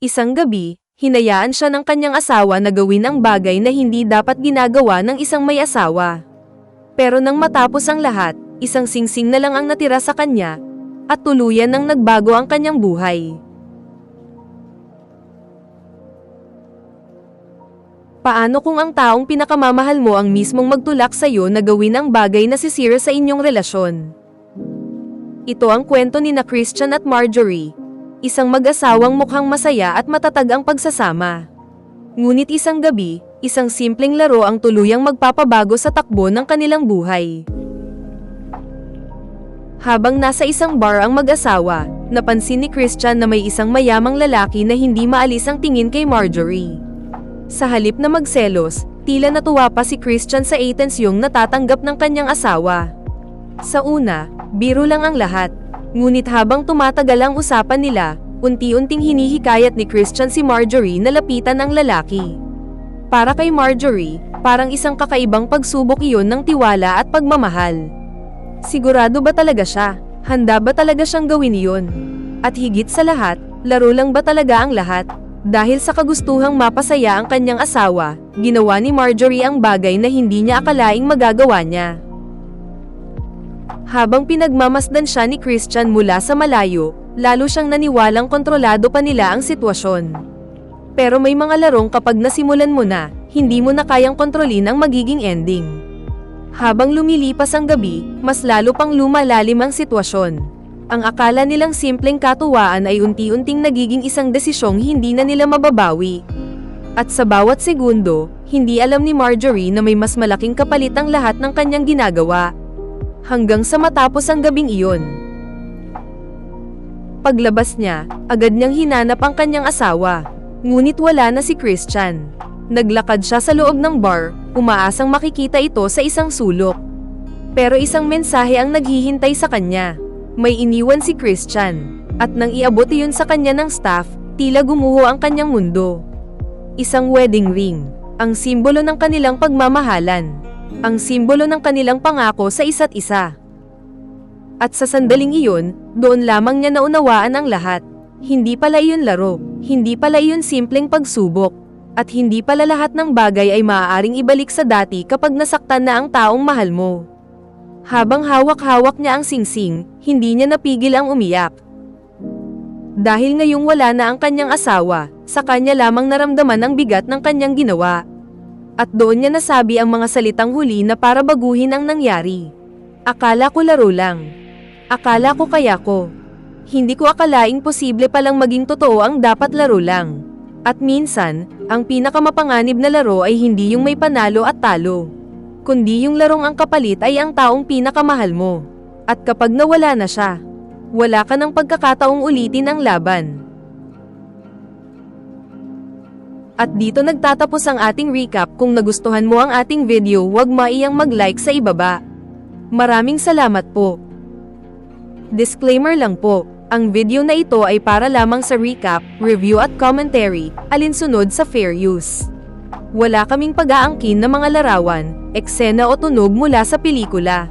Isang gabi, hinayaan siya ng kanyang asawa na gawin ang bagay na hindi dapat ginagawa ng isang may asawa. Pero nang matapos ang lahat, isang singsing na lang ang natira sa kanya, at tuluyan nang nagbago ang kanyang buhay. Paano kung ang taong pinakamamahal mo ang mismong magtulak sa iyo na gawin ang bagay na sisira sa inyong relasyon? Ito ang kwento ni Christian at Marjorie. Isang mag-asawang mukhang masaya at matatag ang pagsasama. Ngunit isang gabi, isang simpleng laro ang tuluyang magpapabago sa takbo ng kanilang buhay. Habang nasa isang bar ang mag-asawa, napansin ni Christian na may isang mayamang lalaki na hindi maalis ang tingin kay Marjorie. Sa halip na magselos, tila natuwa pa si Christian sa atensyong natatanggap ng kanyang asawa. Sa una, biro lang ang lahat. Ngunit habang tumatagal ang usapan nila, unti-unting hinihikayat ni Christian si Marjorie na lapitan ang lalaki. Para kay Marjorie, parang isang kakaibang pagsubok iyon ng tiwala at pagmamahal. Sigurado ba talaga siya? Handa ba talaga siyang gawin iyon? At higit sa lahat, laro lang ba talaga ang lahat? Dahil sa kagustuhang mapasaya ang kanyang asawa, ginawa ni Marjorie ang bagay na hindi niya akalaing magagawa niya. Habang pinagmamasdan siya ni Christian mula sa malayo, lalo siyang naniwalang kontrolado pa nila ang sitwasyon. Pero may mga larong kapag nasimulan mo na, hindi mo na kayang kontrolin ang magiging ending. Habang lumilipas ang gabi, mas lalo pang lumalalim ang sitwasyon. Ang akala nilang simpleng katuwaan ay unti-unting nagiging isang desisyong hindi na nila mababawi. At sa bawat segundo, hindi alam ni Marjorie na may mas malaking kapalit ang lahat ng kanyang ginagawa. Hanggang sa matapos ang gabing iyon. Paglabas niya, agad niyang hinanap ang kanyang asawa. Ngunit wala na si Christian. Naglakad siya sa loob ng bar, umaasang makikita ito sa isang sulok. Pero isang mensahe ang naghihintay sa kanya. May iniwan si Christian. At nang iabot iyon sa kanya ng staff, tila gumuho ang kanyang mundo. Isang wedding ring, ang simbolo ng kanilang pagmamahalan. Ang simbolo ng kanilang pangako sa isa't isa. At sa sandaling iyon, doon lamang niya naunawaan ang lahat. Hindi pala iyon laro, hindi pala iyon simpleng pagsubok, at hindi pala lahat ng bagay ay maaaring ibalik sa dati kapag nasaktan na ang taong mahal mo. Habang hawak-hawak niya ang singsing, hindi niya napigil ang umiyak. Dahil ngayong wala na ang kanyang asawa, sa kanya lamang naramdaman ang bigat ng kanyang ginawa. At doon niya nasabi ang mga salitang huli na para baguhin ang nangyari. Akala ko laro lang. Akala ko kaya ko. Hindi ko akalaing posible palang maging totoo ang dapat laro lang. At minsan, ang pinakamapanganib na laro ay hindi yung may panalo at talo. Kundi yung larong ang kapalit ay ang taong pinakamahal mo. At kapag nawala na siya, wala ka ng pagkakataong ulitin ang laban. At dito nagtatapos ang ating recap. Kung nagustuhan mo ang ating video, huwag maiyang mag-like sa ibaba. Maraming salamat po. Disclaimer lang po, ang video na ito ay para lamang sa recap, review at commentary, alinsunod sa fair use. Wala kaming pag-aangkin na mga larawan, eksena o tunog mula sa pelikula.